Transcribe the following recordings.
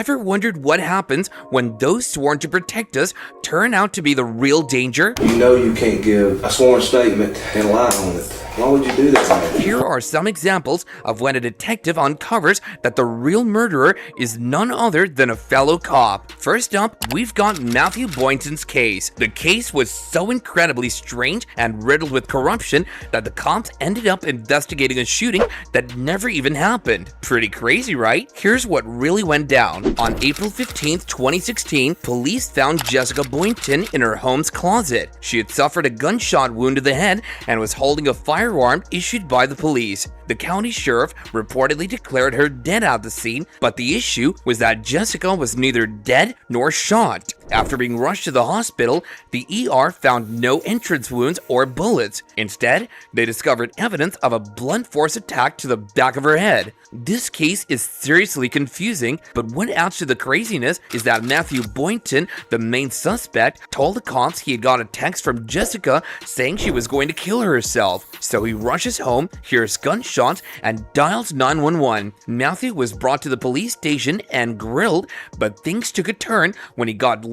ever wondered what happens when those sworn to protect us turn out to be the real danger? You know you can't give a sworn statement and lie on it. Why would you do that, man? Here are some examples of when a detective uncovers that the real murderer is none other than a fellow cop. First up, we've got Matthew Boynton's case. The case was so incredibly strange and riddled with corruption that the cops ended up investigating a shooting that never even happened. Pretty crazy, right? Here's what really went down. On April 15th, 2016, police found Jessica Boynton in her home's closet. She had suffered a gunshot wound to the head and was holding a firearm issued by the police. The county sheriff reportedly declared her dead at the scene, but the issue was that Jessica was neither dead nor shot. After being rushed to the hospital, the ER found no entrance wounds or bullets. Instead, they discovered evidence of a blunt force attack to the back of her head. This case is seriously confusing, but what adds to the craziness is that Matthew Boynton, the main suspect, told the cops he had got a text from Jessica saying she was going to kill herself. So he rushes home, hears gunshots, and dials 911. Matthew was brought to the police station and grilled, but things took a turn when he got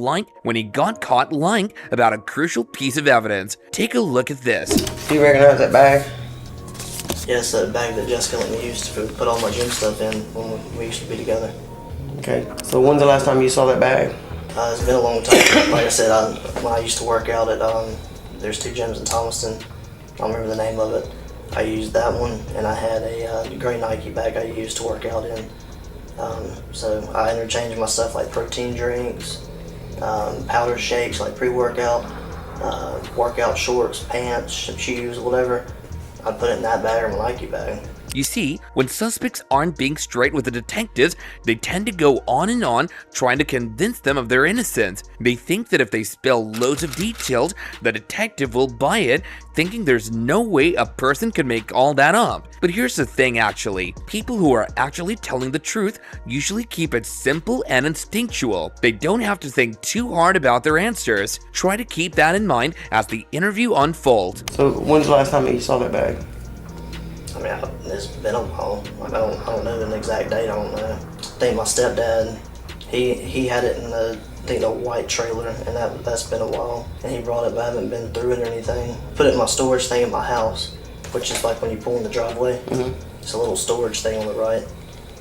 caught lying about a crucial piece of evidence. Take a look at this. Do you recognize that bag? Yes, that bag that Jessica let me use to put all my gym stuff in when we used to be together. Okay, so when's the last time you saw that bag? It's been a long time. Like I said, when I used to work out at, there's two gyms in Thomaston. I don't remember the name of it. I used that one, and I had a gray Nike bag I used to work out in. So I interchanged my stuff like protein drinks, powder shakes like pre-workout, workout shorts, pants, shoes, whatever. I'd put it in that bag or my Nike bag. You see, when suspects aren't being straight with the detectives, they tend to go on and on trying to convince them of their innocence. They think that if they spill loads of details, the detective will buy it, thinking there's no way a person could make all that up. But here's the thing actually, people who are actually telling the truth usually keep it simple and instinctual. They don't have to think too hard about their answers. Try to keep that in mind as the interview unfolds. So when's the last time you saw that bag? I mean, it's been a while. Like, I don't know an exact date. I don't know. I think my stepdad, he had it in the white trailer, and that's been a while. And he brought it, but I haven't been through it or anything. Put it in my storage thing in my house, which is like when you pull in the driveway. It's a little storage thing on the right.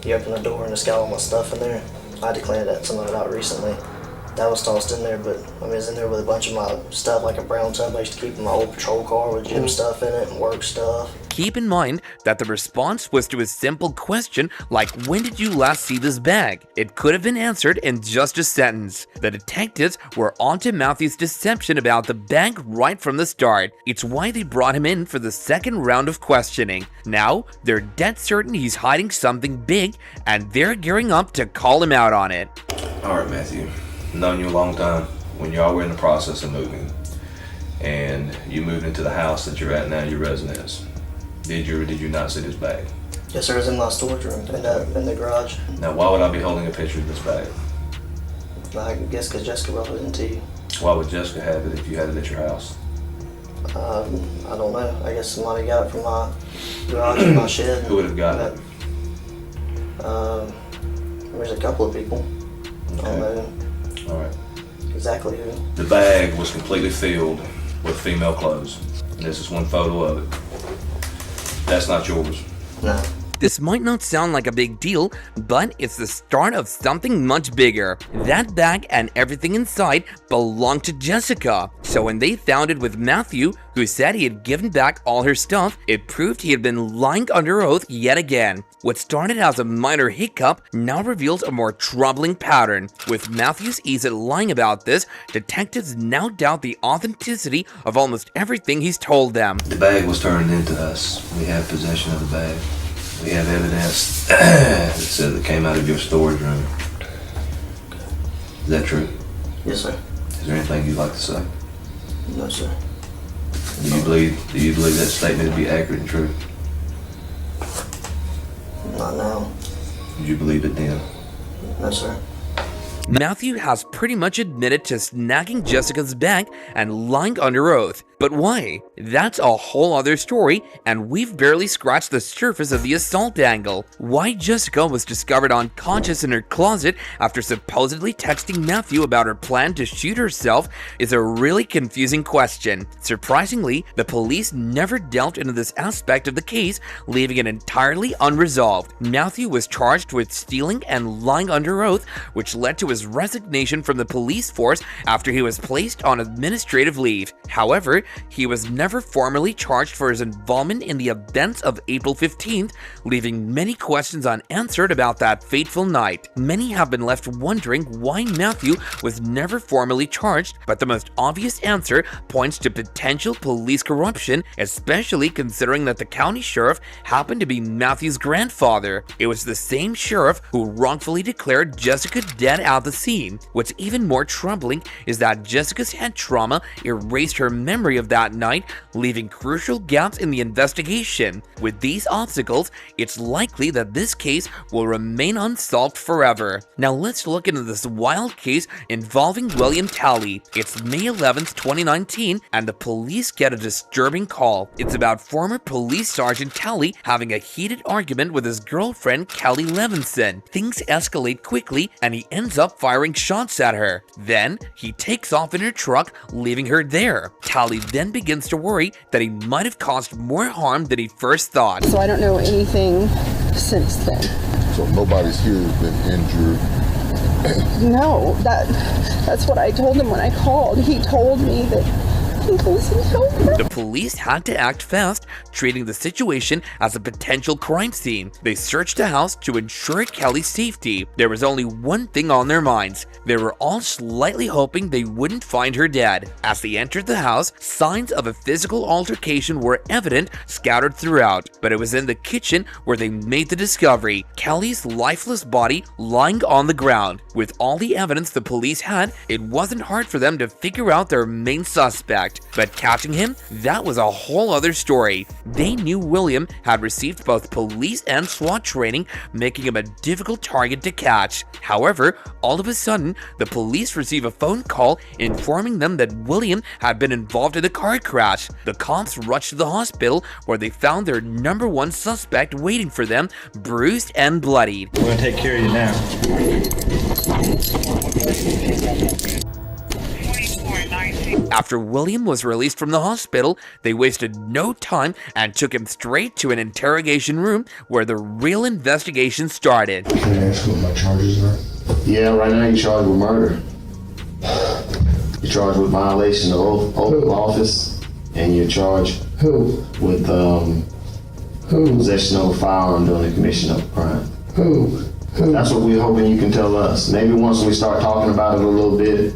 You open the door and it's got all my stuff in there. I declared that somebody out recently. That was tossed in there, but I mean, it's in there with a bunch of my stuff, like a brown tub I used to keep in my old patrol car with gym stuff in it and work stuff. Keep in mind that the response was to a simple question like, when did you last see this bag? It could have been answered in just a sentence. The detectives were onto Matthew's deception about the bag right from the start. It's why they brought him in for the second round of questioning. Now, they're dead certain he's hiding something big, and they're gearing up to call him out on it. All right, Matthew. Known you a long time. When y'all were in the process of moving, and you moved into the house that you're at now, your residence, did you or did you not see this bag? Yes, sir. It's in my storage room in the garage. Now, why would I be holding a picture of this bag? I guess because Jessica brought it into you. Why would Jessica have it if you had it at your house? I don't know. I guess somebody got it from my garage or my shed. Who would have got it? There's a couple of people. Okay. I don't know All right. exactly who. The bag was completely filled with female clothes. This is one photo of it. That's not yours. No. This might not sound like a big deal, but it's the start of something much bigger. That bag and everything inside belonged to Jessica. So when they found it with Matthew, who said he had given back all her stuff, it proved he had been lying under oath yet again. What started as a minor hiccup now reveals a more troubling pattern. With Matthew's ease at lying about this, detectives now doubt the authenticity of almost everything he's told them. The bag was turned into us. We have possession of the bag. We have evidence that says it came out of your storage room. Is that true? Yes, sir. Is there anything you'd like to say? No, sir. Do you believe that statement to be accurate and true? Not now. Did you believe it then? No, sir. Matthew has pretty much admitted to snagging Jessica's bag and lying under oath. But But why? That's a whole other story, and we've barely scratched the surface of the assault angle. Why Jessica was discovered unconscious in her closet after supposedly texting Matthew about her plan to shoot herself is a really confusing question. Surprisingly, the police never delved into this aspect of the case, leaving it entirely unresolved. Matthew was charged with stealing and lying under oath, which led to his resignation from the police force after he was placed on administrative leave. However, he was never formally charged for his involvement in the events of April 15th, leaving many questions unanswered about that fateful night. Many have been left wondering why Matthew was never formally charged, but the most obvious answer points to potential police corruption, especially considering that the county sheriff happened to be Matthew's grandfather. It was the same sheriff who wrongfully declared Jessica dead at the scene. What's even more troubling is that Jessica's head trauma erased her memory of that night, leaving crucial gaps in the investigation. With these obstacles, it's likely that this case will remain unsolved forever. Now let's look into this wild case involving William Talley. It's May 11th, 2019, and the police get a disturbing call. It's about former police sergeant Talley having a heated argument with his girlfriend Kelly Levinson. Things escalate quickly, and he ends up firing shots at her. Then he takes off in her truck, leaving her there. Talley then begins to worry that he might have caused more harm than he first thought. So I don't know anything since then. So nobody's here has been injured? No, that's what I told him when I called. He told me that he was in help. The police had to act fast, treating the situation as a potential crime scene. They searched the house to ensure Kelly's safety. There was only one thing on their minds. They were all slightly hoping they wouldn't find her dead. As they entered the house, signs of a physical altercation were evident, scattered throughout. But it was in the kitchen where they made the discovery: Kelly's lifeless body lying on the ground. With all the evidence the police had, it wasn't hard for them to figure out their main suspect. But catching him, that was a whole other story. They knew William had received both police and SWAT training, making him a difficult target to catch. However, all of a sudden, the police receive a phone call informing them that William had been involved in a car crash. The cops rushed to the hospital, where they found their number one suspect waiting for them, bruised and bloodied. We're gonna take care of you now. After William was released from the hospital, they wasted no time and took him straight to an interrogation room where the real investigation started. Can I ask what my charges are? Yeah, right now you're charged with murder. You're charged with violation of oath of office, and you're charged Who? with possession of a firearm during the commission of a crime. Who? That's what we're hoping you can tell us. Maybe once we start talking about it a little bit,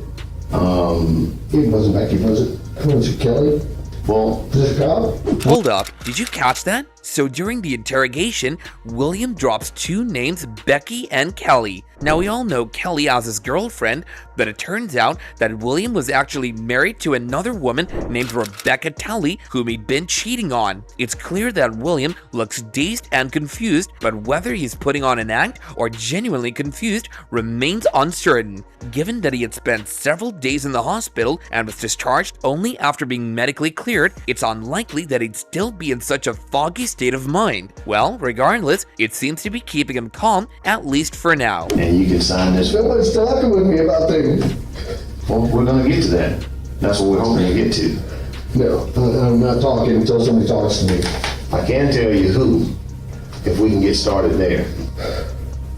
It wasn't Becky, was it? Was it Kelly? well, Was it a cop? Hold up, did you catch that? So during the interrogation, William drops two names, Becky and Kelly. Now we all know Kelly as his girlfriend, but it turns out that William was actually married to another woman named Rebecca Talley, whom he'd been cheating on. It's clear that William looks dazed and confused, but whether he's putting on an act or genuinely confused remains uncertain. Given that he had spent several days in the hospital and was discharged only after being medically cleared, it's unlikely that he'd still be in such a foggy state of mind. Well, regardless, it seems to be keeping him calm, at least for now. and you can sign this. Someone's talking with me about things. Well, we're gonna get to that. That's what we're hoping to get to. No, I'm not talking until somebody talks to me. I can tell you who, if we can get started there.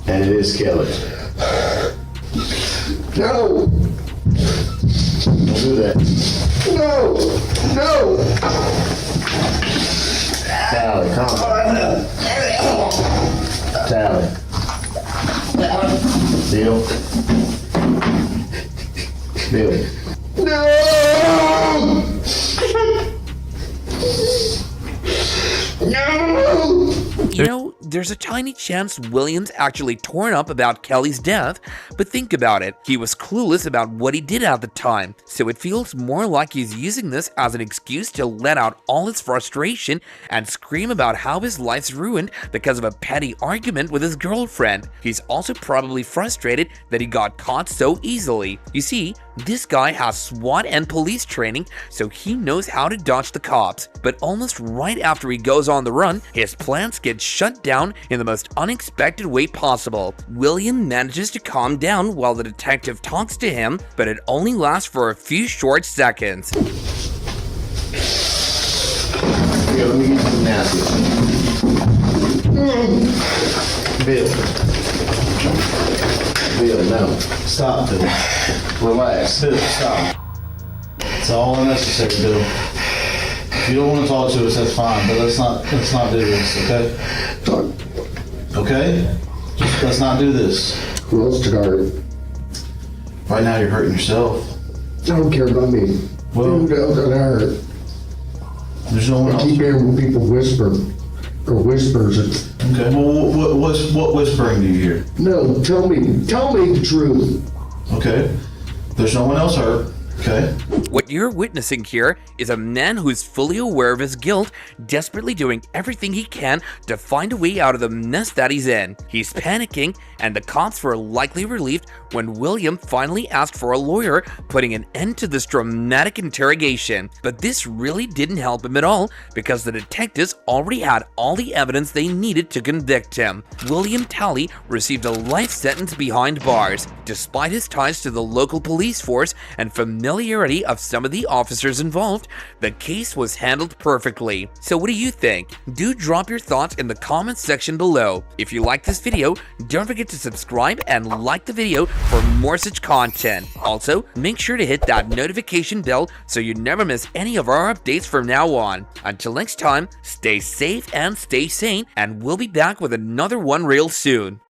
And it is Kelly. No! Don't do that. No! No! Tally, come on. Tally. Bill. Bill. No! No! You know, there's a tiny chance Williams actually torn up about Kelly's death, but think about it, he was clueless about what he did at the time, so it feels more like he's using this as an excuse to let out all his frustration and scream about how his life's ruined because of a petty argument with his girlfriend. He's also probably frustrated that he got caught so easily. You see, This guy has SWAT and police training, so he knows how to dodge the cops. But almost right after he goes on the run, his plans get shut down in the most unexpected way possible. William manages to calm down while the detective talks to him, but it only lasts for a few short seconds. Here, let me get you some nasty. Bill, no. Stop, Bill. Relax. Bill, stop. It's all unnecessary, Bill. If you don't want to talk to us, that's fine, but let's not do this, okay? Okay? Just let's not do this. Who else took hurt? Right now, you're hurting yourself. I don't care about me. Well- Who else got hurt? There's no one I else. keep hearing when people whisper, or whispers. Okay. Well, what whispering do you hear? No, tell me the truth. Okay. There's no one else hurt. Okay. What you're witnessing here is a man who's fully aware of his guilt, desperately doing everything he can to find a way out of the mess that he's in. He's panicking, and the cops were likely relieved when William finally asked for a lawyer, putting an end to this dramatic interrogation. But this really didn't help him at all, because the detectives already had all the evidence they needed to convict him. William Talley received a life sentence behind bars, despite his ties to the local police force and familiarity of some of the officers involved. The case was handled perfectly. So what do you think? Do drop your thoughts in the comments section below. If you like this video, don't forget to subscribe and like the video for more such content. Also, make sure to hit that notification bell so you never miss any of our updates from now on. Until next time, stay safe and stay sane, and we'll be back with another one real soon.